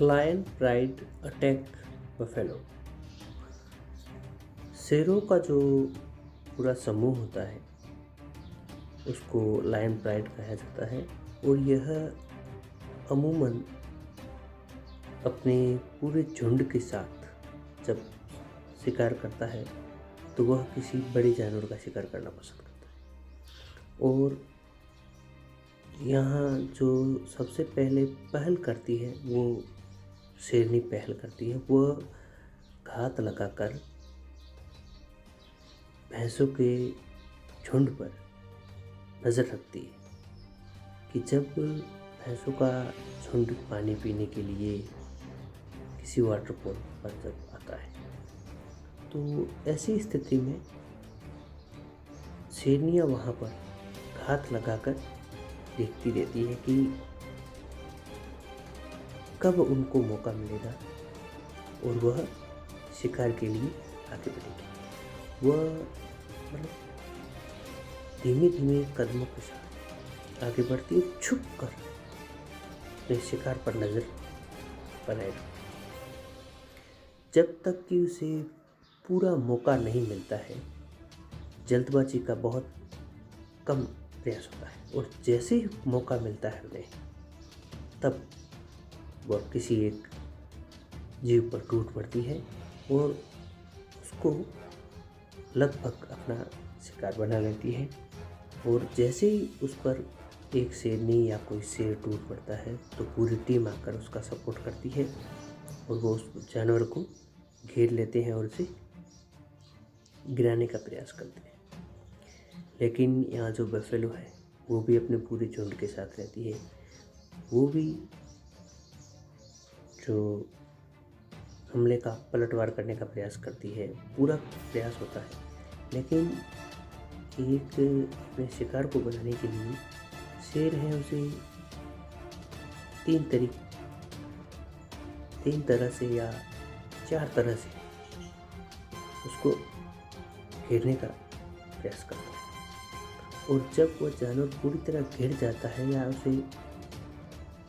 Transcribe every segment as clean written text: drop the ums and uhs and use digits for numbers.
Lion pride attack buffalo. शेरों का जो पूरा समूह होता है उसको लायन प्राइड कहा जाता है और यह अमूमन अपने पूरे झुंड के साथ जब शिकार करता है तो वह किसी बड़े जानवर का शिकार करना पसंद करता है। और यहाँ जो सबसे पहले पहल करती है वो शेरनी पहल करती है। वह घात लगाकर भैंसों के झुंड पर नज़र रखती है कि जब भैंसों का झुंड पानी पीने के लिए किसी वाटरफॉल पर जब आता है तो ऐसी स्थिति में शेरनियाँ वहाँ पर घात लगाकर देखती रहती है कि कब उनको मौका मिलेगा और वह शिकार के लिए आगे बढ़ेगी। वह मतलब धीमे धीमे कदमों के साथ आगे बढ़ती है, छुप कर अपने शिकार पर नज़र बनाए रखती है। जब तक कि उसे पूरा मौका नहीं मिलता है, जल्दबाजी का बहुत कम प्रयास होता है और जैसे ही मौका मिलता है उन्हें तब वह किसी एक जीव पर टूट पड़ती है और उसको लगभग अपना शिकार बना लेती है। और जैसे ही उस पर एक शेरनी या कोई शेर टूट पड़ता है तो पूरी टीम आकर उसका सपोर्ट करती है और वो उस जानवर को घेर लेते हैं और उसे गिराने का प्रयास करते हैं। लेकिन यहाँ जो बफेलो है वो भी अपने पूरे झुंड के साथ रहती है। वो भी जो हमले का पलटवार करने का प्रयास करती है, पूरा प्रयास होता है, लेकिन एक अपने शिकार को बनाने के लिए शेर है उसे तीन तरह से या 4 तरह से उसको घेरने का प्रयास करता है। और जब वह जानवर पूरी तरह घिर जाता है या उसे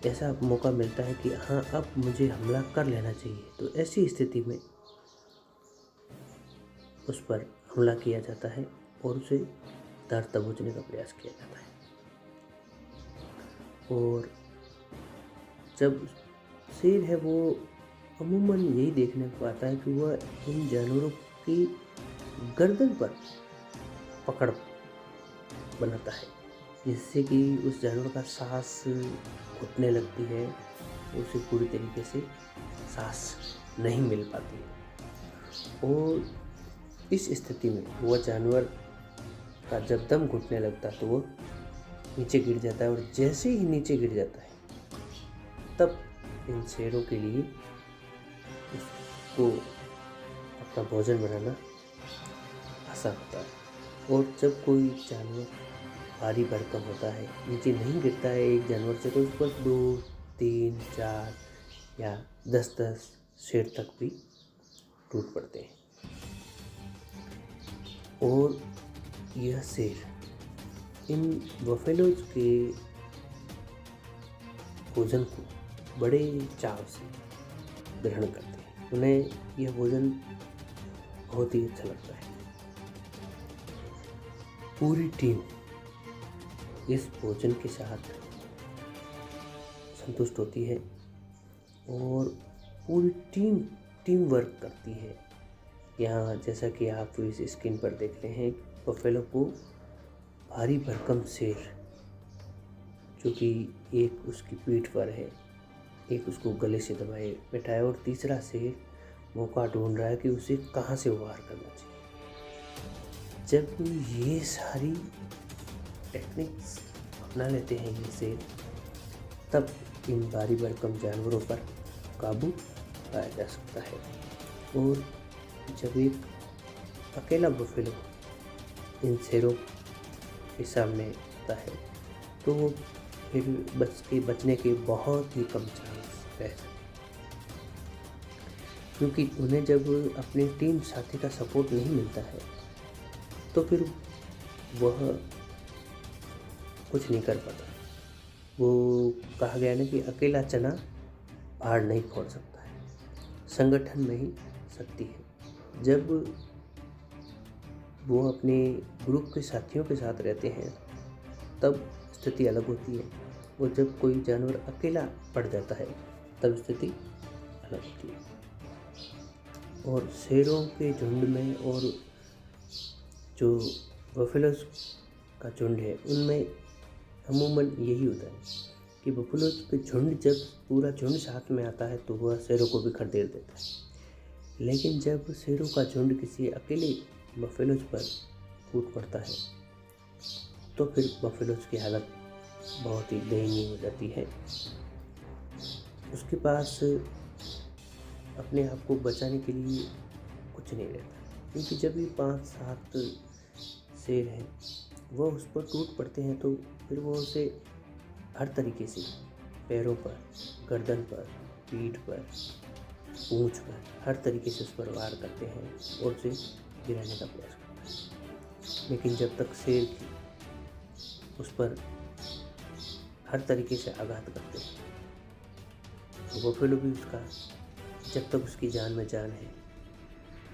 ऐसा मौका मिलता है कि हाँ अब मुझे हमला कर लेना चाहिए, तो ऐसी स्थिति में उस पर हमला किया जाता है और उसे दार दबोचने का प्रयास किया जाता है। और जब शेर है वो अमूमन यही देखने को आता है कि वह इन जानवरों की गर्दन पर पकड़ बनाता है, जिससे कि उस जानवर का सांस घुटने लगती है, उसे पूरी तरीके से सांस नहीं मिल पाती है। और इस स्थिति में वह जानवर का जब दम घुटने लगता है तो वह नीचे गिर जाता है और जैसे ही नीचे गिर जाता है तब इन शेरों के लिए उसको अपना भोजन बनाना आसान होता है। और जब कोई जानवर भारी भरकम होता है, नीचे नहीं गिरता है एक जानवर से, तो उस पर 2, 3, 4 या 10 शेर तक भी टूट पड़ते हैं। और यह शेर इन बफेलोज के भोजन को बड़े चाव से ग्रहण करते हैं। उन्हें यह भोजन बहुत ही अच्छा लगता है। पूरी टीम इस भोजन के साथ संतुष्ट होती है और पूरी टीम वर्क करती है। यहाँ जैसा कि आप इस स्क्रीन पर देख रहे हैं, बफेलो को भारी भरकम शेर जो कि एक उसकी पीठ पर है, एक उसको गले से दबाए बैठा है और तीसरा शेर मौका ढूंढ रहा है कि उसे कहाँ से वार करना चाहिए। जब ये सारी टेक्निक्स अपना लेते हैं ये शेर, तब इन भारी भरकम जानवरों पर काबू पाया जा सकता है। और जब एक अकेला बफेलो इन शेरों के सामने आता है तो वो फिर बचने के बहुत ही कम चांस रह सकते, क्योंकि उन्हें जब अपने टीम साथी का सपोर्ट नहीं मिलता है तो फिर वह कुछ नहीं कर पाता। वो कहा गया ना कि अकेला चना पहाड़ नहीं फोड़ सकता है, संगठन में ही शक्ति है। जब वो अपने ग्रुप के साथियों के साथ रहते हैं तब स्थिति अलग होती है, और जब कोई जानवर अकेला पड़ जाता है तब स्थिति अलग होती है। और शेरों के झुंड में और जो बफेलोज का झुंड है उनमें अमूमन यही होता है कि बफेलोज के झुंड, जब पूरा झुंड साथ में आता है तो वह शेरों को भी खदेड़ देता है। लेकिन जब शेरों का झुंड किसी अकेले बफेलोज पर फूट पड़ता है तो फिर बफेलोज की हालत बहुत ही दयनीय हो जाती है। उसके पास अपने आप को बचाने के लिए कुछ नहीं रहता, क्योंकि जब भी 5-7 शेर हैं वह उस पर टूट पड़ते हैं तो फिर वो उसे हर तरीके से पैरों पर, गर्दन पर, पीठ पर, पूंछ पर, हर तरीके से उस पर वार करते हैं और उसे गिराने का प्रयास करते हैं। लेकिन जब तक शेर उस पर हर तरीके से आघात करते हैं तो बफेलो भी उसका, जब तक उसकी जान में जान है,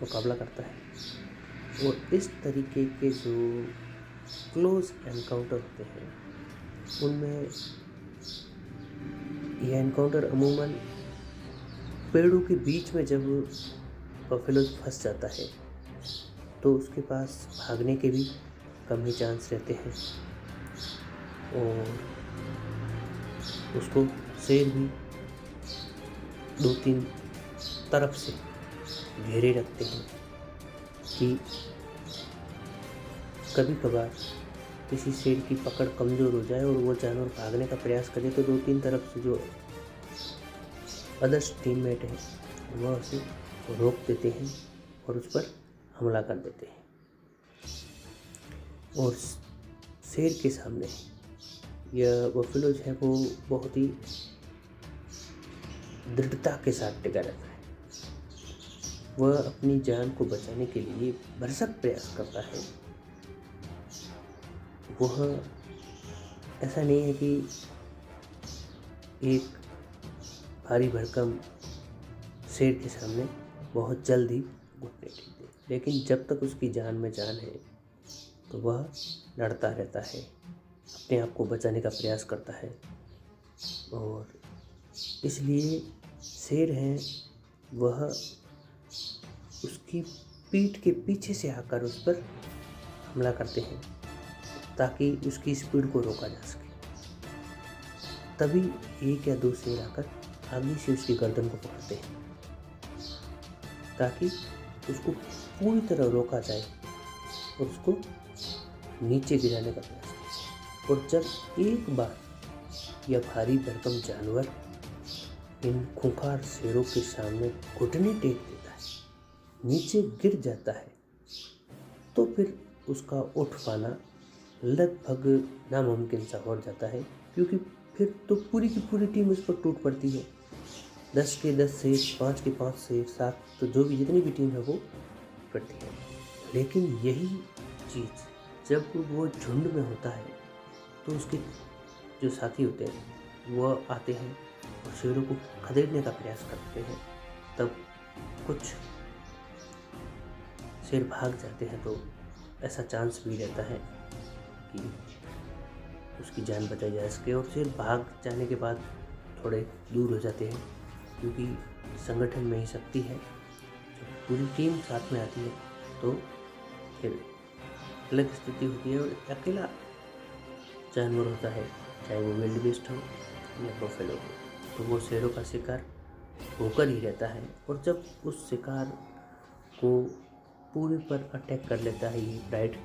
मुकाबला करता है। और इस तरीके के जो क्लोज एनकाउंटर होते हैं उनमें यह एनकाउंटर अमूमन पेड़ों के बीच में जब बफेलो फंस जाता है तो उसके पास भागने के भी कम ही चांस रहते हैं, और उसको शेर भी 2-3 तरफ से घेरे रखते हैं कि कभी कभार किसी शेर की पकड़ कमज़ोर हो जाए और वो जानवर भागने का प्रयास करे तो 2-3 तरफ से जो अदर्स टीममेट हैं वह उसे रोक देते हैं और उस पर हमला कर देते हैं। और शेर के सामने यह बफेलो जो है वो बहुत ही दृढ़ता के साथ टिका रहता है। वह अपनी जान को बचाने के लिए भरसक प्रयास करता है। वह ऐसा नहीं है कि एक भारी भरकम शेर के सामने बहुत जल्दी घुटने टेक दे, लेकिन जब तक उसकी जान में जान है तो वह लड़ता रहता है, अपने आप को बचाने का प्रयास करता है। और इसलिए शेर हैं वह उसकी पीठ के पीछे से आकर उस पर हमला करते हैं ताकि उसकी स्पीड को रोका जा सके। तभी 1 या 2 शेर आकर आगे से उसकी गर्दन को पकड़ते हैं ताकि उसको पूरी तरह रोका जाए और उसको नीचे गिराने का प्रयास करें। और जब एक बार यह भारी भरकम जानवर इन खूंखार शेरों के सामने घुटने टेक देता है, नीचे गिर जाता है, तो फिर उसका उठ पाना लगभग नामुमकिन सा हो जाता है, क्योंकि फिर तो पूरी की पूरी टीम उस पर टूट पड़ती है। 10 के 10 शेर, 5 के 5 शेर, 7, तो जो भी जितनी भी टीम है वो पड़ती है। लेकिन यही चीज़ जब वो झुंड में होता है तो उसके जो साथी होते हैं वो आते हैं और शेरों को खदेड़ने का प्रयास करते हैं। तब कुछ शेर भाग जाते हैं तो ऐसा चांस भी रहता है कि उसकी जान बचाई जा सके। और शेर भाग जाने के बाद थोड़े दूर हो जाते हैं, क्योंकि संगठन में ही शक्ति है। जब पूरी टीम साथ में आती है तो फिर अलग स्थिति होती है। और अकेला जानवर होता है, चाहे वो विल्ड बीस्ट हो या बफेलो हो, तो वो शेरों का शिकार होकर ही रहता है। और जब उस शिकार को पूरे पर अटैक कर लेता है ये प्राइड,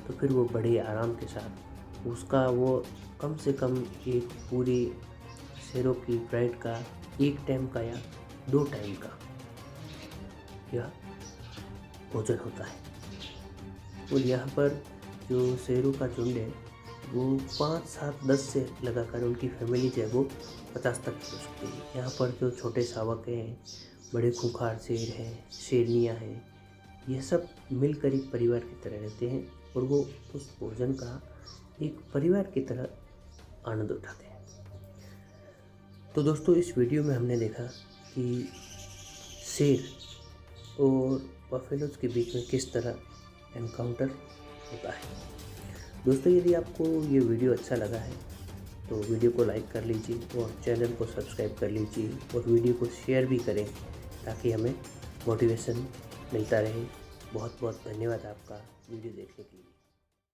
तो फिर वो बड़े आराम के साथ उसका वो कम से कम एक पूरी शेरों की प्राइड का 1 टाइम का या 2 टाइम का यह भोजन होता है। और यहाँ पर जो शेरों का झुंड है वो 5, 7, 10 से लगाकर उनकी फैमिली जो है वो 50 तक हो सकती है। यहाँ पर जो छोटे शावक हैं, बड़े खूंखार शेर हैं, शेरनियाँ हैं, यह सब मिलकर एक परिवार की तरह रहते हैं और वो उस भोजन का एक परिवार की तरह आनंद उठाते हैं। तो दोस्तों इस वीडियो में हमने देखा कि शेर और बफेलोज के बीच में किस तरह एनकाउंटर होता है। दोस्तों यदि आपको ये वीडियो अच्छा लगा है तो वीडियो को लाइक कर लीजिए और चैनल को सब्सक्राइब कर लीजिए और वीडियो को शेयर भी करें ताकि हमें मोटिवेशन मिलता रहे। बहुत बहुत धन्यवाद आपका वीडियो देखने के लिए।